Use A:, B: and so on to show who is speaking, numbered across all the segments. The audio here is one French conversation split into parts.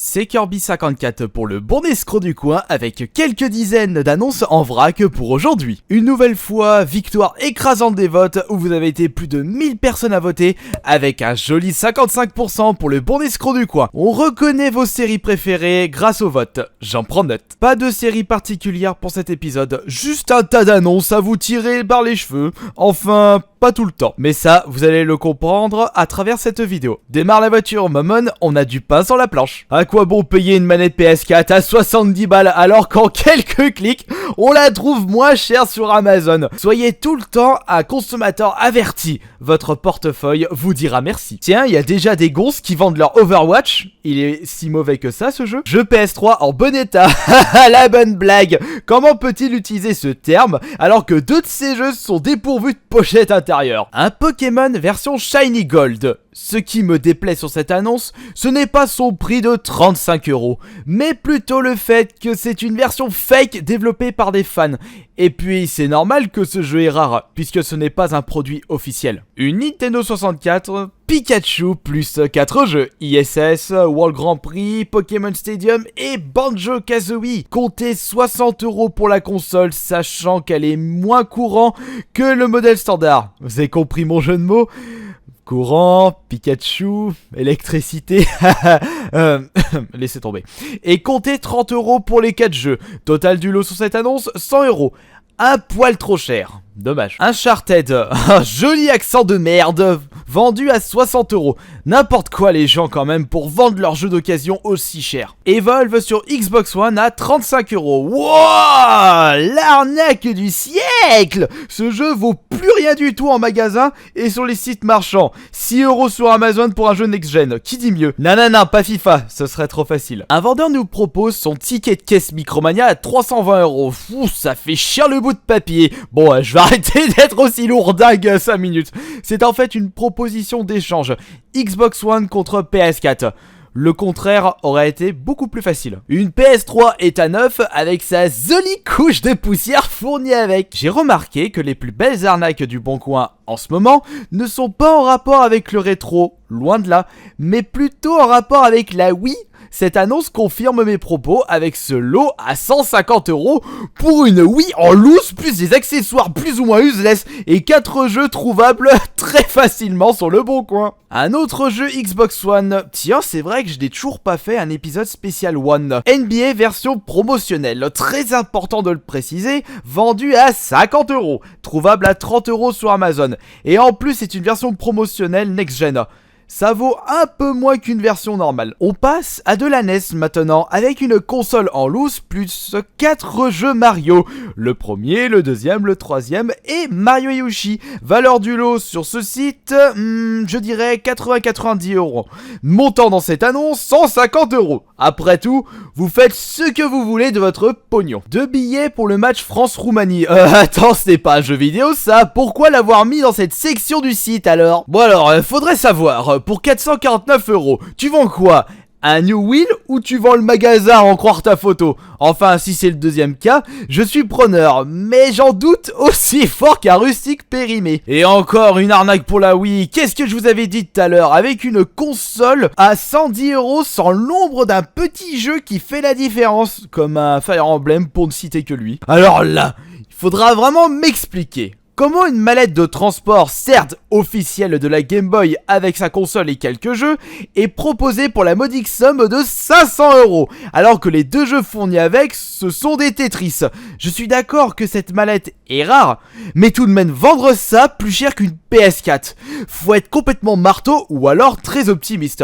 A: C'est Kirby54 pour le bon escroc du coin avec quelques dizaines d'annonces en vrac pour aujourd'hui. Une nouvelle fois, victoire écrasante des votes où vous avez été plus de 1000 personnes à voter avec un joli 55% pour le bon escroc du coin. On reconnaît vos séries préférées grâce au vote, j'en prends note. Pas de série particulière pour cet épisode, juste un tas d'annonces à vous tirer par les cheveux, enfin pas tout le temps. Mais ça, vous allez le comprendre à travers cette vidéo. Démarre la voiture, Momon, on a du pain sur la planche. À quoi bon payer une manette PS4 à 70 balles alors qu'en quelques clics, on la trouve moins chère sur Amazon? Soyez tout le temps un consommateur averti. Votre portefeuille vous dira merci. Tiens, il y a déjà des gonzes qui vendent leur Overwatch. Il est si mauvais que ça, ce jeu? Jeu PS3 en bon état. La bonne blague. Comment peut-il utiliser ce terme alors que deux de ces jeux sont dépourvus de pochette intérieure? Un Pokémon version Shiny Gold. Ce qui me déplaît sur cette annonce, ce n'est pas son prix de 35€, mais plutôt le fait que c'est une version fake développée par des fans. Et puis c'est normal que ce jeu est rare, puisque ce n'est pas un produit officiel. Une Nintendo 64, Pikachu plus 4 jeux, ISS, World Grand Prix, Pokémon Stadium et Banjo-Kazooie. Comptez 60€ pour la console, sachant qu'elle est moins courant que le modèle standard. Vous avez compris mon jeu de mots ? Courant, Pikachu, électricité, laissez tomber. Et comptez 30€ pour les 4 jeux. Total du lot sur cette annonce, 100€. Un poil trop cher. Dommage. Uncharted, un joli accent de merde, vendu à 60€. N'importe quoi les gens quand même pour vendre leur jeu d'occasion aussi cher. Evolve sur Xbox One à 35€. Wouah, l'arnaque du siècle. Ce jeu vaut plus rien du tout en magasin et sur les sites marchands. 6€ sur Amazon pour un jeu next-gen. Qui dit mieux? Non, pas FIFA, ce serait trop facile. Un vendeur nous propose son ticket de caisse Micromania à 320€. Fou, ça fait cher le bout de papier. Bon, je vais arrêter d'être aussi lourdingue 5 minutes. C'est en fait une proposition d'échange. Xbox One contre PS4. Le contraire aurait été beaucoup plus facile. Une PS3 est à neuf avec sa jolie couche de poussière fournie avec. J'ai remarqué que les plus belles arnaques du Bon Coin en ce moment ne sont pas en rapport avec le rétro, loin de là, mais plutôt en rapport avec la Wii. Cette annonce confirme mes propos avec ce lot à 150€ pour une Wii en loose plus des accessoires plus ou moins useless et 4 jeux trouvables très facilement sur le Bon Coin. Un autre jeu Xbox One. Tiens, c'est vrai que je n'ai toujours pas fait un épisode spécial One. NBA version promotionnelle, très important de le préciser, vendu à 50€, trouvable à 30€ sur Amazon. Et en plus, c'est une version promotionnelle next-gen. Ça vaut un peu moins qu'une version normale. On passe à de la NES maintenant, avec une console en loose plus 4 jeux Mario. Le premier, le deuxième, le troisième et Mario et Yoshi. Valeur du lot sur ce site, je dirais 80-90€. Montant dans cette annonce, 150€. Après tout, vous faites ce que vous voulez de votre pognon. 2 billets pour le match France-Roumanie. Attends, ce n'est pas un jeu vidéo ça. Pourquoi l'avoir mis dans cette section du site alors? Bon alors, faudrait savoir. Pour 449€, tu vends quoi? Un New Wheel ou tu vends le magasin à en croire ta photo? Enfin, si c'est le deuxième cas, je suis preneur, mais j'en doute aussi fort qu'un rustique périmé. Et encore une arnaque pour la Wii, qu'est-ce que je vous avais dit tout à l'heure? Avec une console à 110€ sans l'ombre d'un petit jeu qui fait la différence, comme un Fire Emblem pour ne citer que lui. Alors là, il faudra vraiment m'expliquer. Comment une mallette de transport, certes officielle de la Game Boy avec sa console et quelques jeux, est proposée pour la modique somme de 500€, alors que les deux jeux fournis avec, ce sont des Tetris. Je suis d'accord que cette mallette est rare, mais tout de même vendre ça plus cher qu'une PS4. Faut être complètement marteau ou alors très optimiste.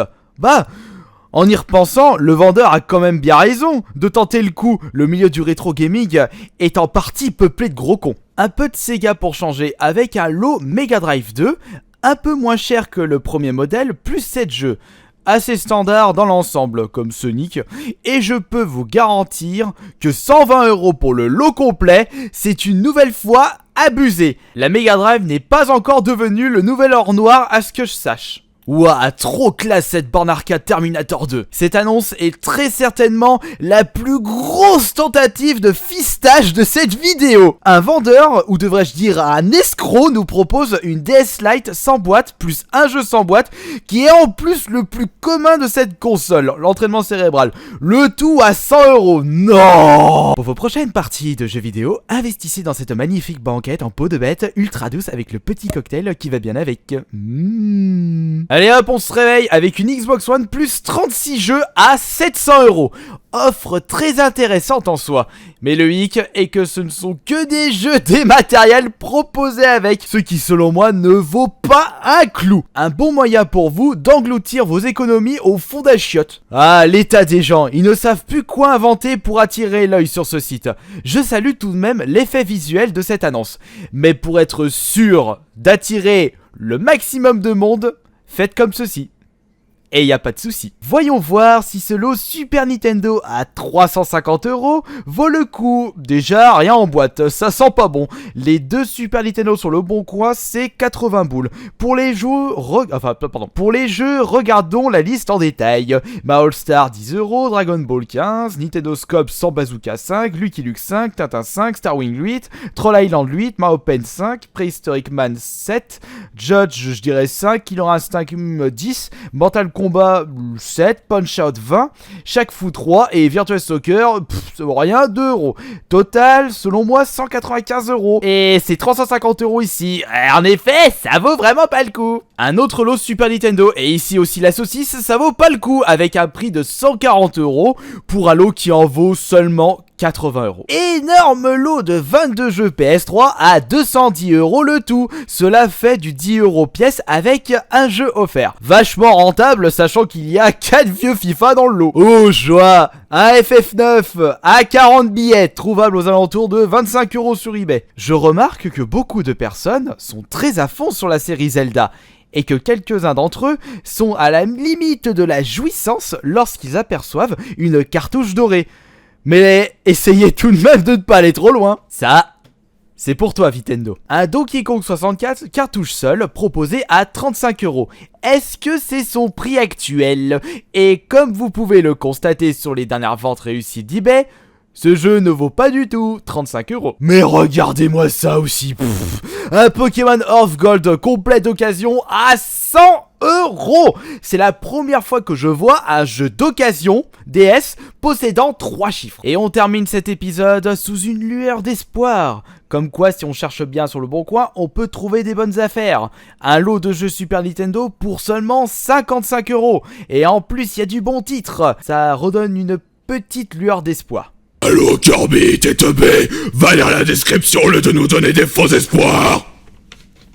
A: En y repensant, le vendeur a quand même bien raison de tenter le coup, le milieu du rétro gaming est en partie peuplé de gros cons. Un peu de Sega pour changer avec un lot Mega Drive 2, un peu moins cher que le premier modèle, plus 7 jeux. Assez standard dans l'ensemble, comme Sonic, et je peux vous garantir que 120€ pour le lot complet, c'est une nouvelle fois abusé. La Mega Drive n'est pas encore devenue le nouvel or noir à ce que je sache. Ouah, trop classe cette borne arcade Terminator 2. Cette annonce est très certainement la plus grosse tentative de fistage de cette vidéo. Un vendeur, ou devrais-je dire un escroc, nous propose une DS Lite sans boîte, plus un jeu sans boîte, qui est en plus le plus commun de cette console, l'entraînement cérébral. Le tout à 100€. Non! Pour vos prochaines parties de jeux vidéo, investissez dans cette magnifique banquette en peau de bête ultra douce avec le petit cocktail qui va bien avec. Allez hop, on se réveille avec une Xbox One plus 36 jeux à 700€. Offre très intéressante en soi. Mais le hic est que ce ne sont que des jeux dématériels proposés avec, ce qui selon moi ne vaut pas un clou. Un bon moyen pour vous d'engloutir vos économies au fond d'un chiotte. Ah, l'état des gens, ils ne savent plus quoi inventer pour attirer l'œil sur ce site. Je salue tout de même l'effet visuel de cette annonce. Mais pour être sûr d'attirer le maximum de monde, faites comme ceci. Et y a pas de souci. Voyons voir si ce lot Super Nintendo à 350€ vaut le coup. Déjà, rien en boîte, ça sent pas bon. Les deux Super Nintendo sur le bon coin, c'est 80 boules. Pour les jeux, regardons la liste en détail. Ma All-Star 10€, Dragon Ball 15, Nintendo Scope sans Bazooka 5, Lucky Luke 5, Tintin 5, Star Wing 8, Troll Island 8, Mao Pen 5, Prehistoric Man 7, Judge je dirais 5, Killer Instinct 10, Mortal Combat 7, Punch Out 20, Shaq Fu 3 et Virtua Soccer, rien, 2€. Total, selon moi, 195€. Et c'est 350€ ici. En effet, ça vaut vraiment pas le coup. Un autre lot Super Nintendo, et ici aussi la saucisse, ça vaut pas le coup, avec un prix de 140€ pour un lot qui en vaut seulement 80€. Énorme lot de 22 jeux PS3 à 210€ le tout. Cela fait du 10€ pièce avec un jeu offert. Vachement rentable sachant qu'il y a 4 vieux FIFA dans le lot. Oh joie! Un FF9 à 40 billets trouvable aux alentours de 25€ sur eBay. Je remarque que beaucoup de personnes sont très à fond sur la série Zelda. Et que quelques-uns d'entre eux sont à la limite de la jouissance lorsqu'ils aperçoivent une cartouche dorée. Mais essayez tout de même de ne pas aller trop loin. Ça, c'est pour toi, Vitendo. Un Donkey Kong 64 cartouche seule proposé à 35€. Est-ce que c'est son prix actuel? Et comme vous pouvez le constater sur les dernières ventes réussies d'eBay, ce jeu ne vaut pas du tout 35€. Mais regardez-moi ça aussi. Un Pokémon Earth Gold complet d'occasion à 100€. C'est la première fois que je vois un jeu d'occasion DS possédant 3 chiffres. Et on termine cet épisode sous une lueur d'espoir. Comme quoi, si on cherche bien sur le bon coin, on peut trouver des bonnes affaires. Un lot de jeux Super Nintendo pour seulement 55€. Et en plus, il y a du bon titre. Ça redonne une petite lueur d'espoir.
B: Allô Kirby, t'es teubé, va lire la description au lieu de nous donner des faux espoirs.